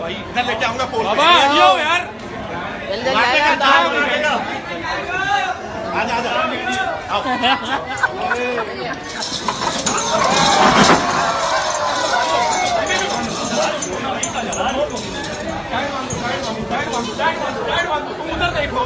भाई इधर लेके आऊंगा पोल बाबा आइयो यार आजा आजा आओ उधर देखो